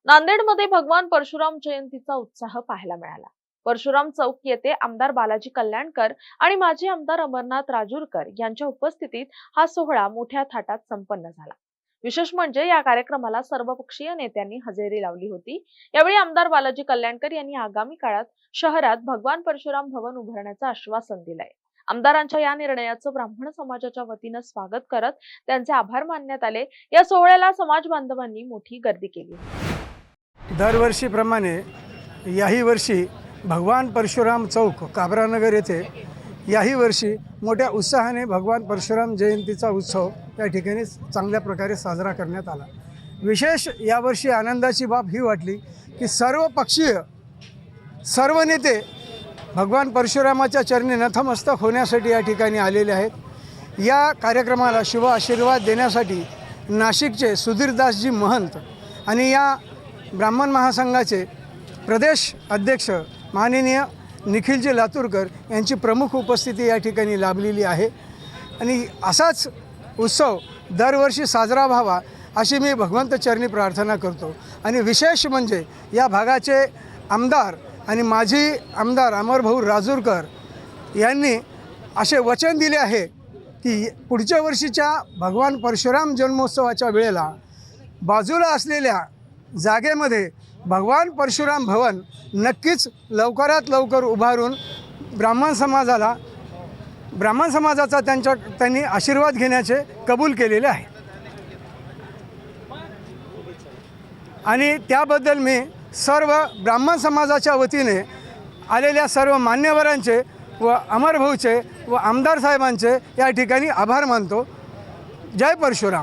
नांदेडमध्ये भगवान परशुराम जयंतीचा उत्साह पाहायला मिळाला। परशुराम चौक येथे आमदार बालाजी कल्याणकर आणि माजी आमदार अमरनाथ राजूरकर यांच्या उपस्थितीत हा सोहळा मोठ्या थाटात संपन्न झाला। विशेष म्हणजे या कार्यक्रमाला सर्वपक्षीय नेत्यांनी हजेरी लावली होती। यावेळी आमदार बालाजी कल्याणकर यांनी आगामी काळात शहरात भगवान परशुराम भवन उभारण्याचं आश्वासन दिलंय। आमदारांच्या या निर्णयाचं ब्राह्मण समाजाच्या वतीनं स्वागत करत त्यांचे आभार मानण्यात आले। या सोहळ्याला समाज बांधवांनी मोठी गर्दी केली। दरवर्षीप्रमाणे याही वर्षी भगवान परशुराम चौक काबरानगर येथे याही वर्षी मोठ्या उत्साहाने भगवान परशुराम जयंतीचा उत्सव या ठिकाणी चांगल्या प्रकारे साजरा करण्यात आला। विशेष यावर्षी आनंदाची बाब ही वाटली की सर्व पक्षीय सर्व नेते भगवान परशुरामाच्या चरणी नतमस्तक होण्यासाठी या ठिकाणी आलेले आहेत। या कार्यक्रमाला शुभ आशीर्वाद देण्यासाठी नाशिकचे सुधीरदासजी महंत आणि या ब्राह्मण महासंघाचे प्रदेश अध्यक्ष माननीय निखिलजी लातूरकर यांची प्रमुख उपस्थिती या ठिकाणी लाभलेली आहे आणि असाच उत्सव दरवर्षी साजरा व्हावा अशी मी भगवंत चरणी प्रार्थना करतो। आणि विशेष म्हणजे या भागाचे आमदार आणि माजी आमदार अमरभाऊ राजूरकर यांनी असे वचन दिले आहे की पुढच्या वर्षीच्या भगवान परशुराम जन्मोत्सवाच्या वेळेला बाजूला असलेल्या जागेमध्ये भगवान परशुराम भवन नक्कीच लवकरात लवकर उभारून ब्राह्मण समाजाचा त्यांनी आशीर्वाद घेण्याचे कबूल केलेले आहे। आणि त्याबद्दल मी सर्व ब्राह्मण समाजाच्या वतीने आलेल्या सर्व मान्यवरांचे व अमरभाऊचे व आमदार साहेबांचे या ठिकाणी आभार मानतो। जय परशुराम।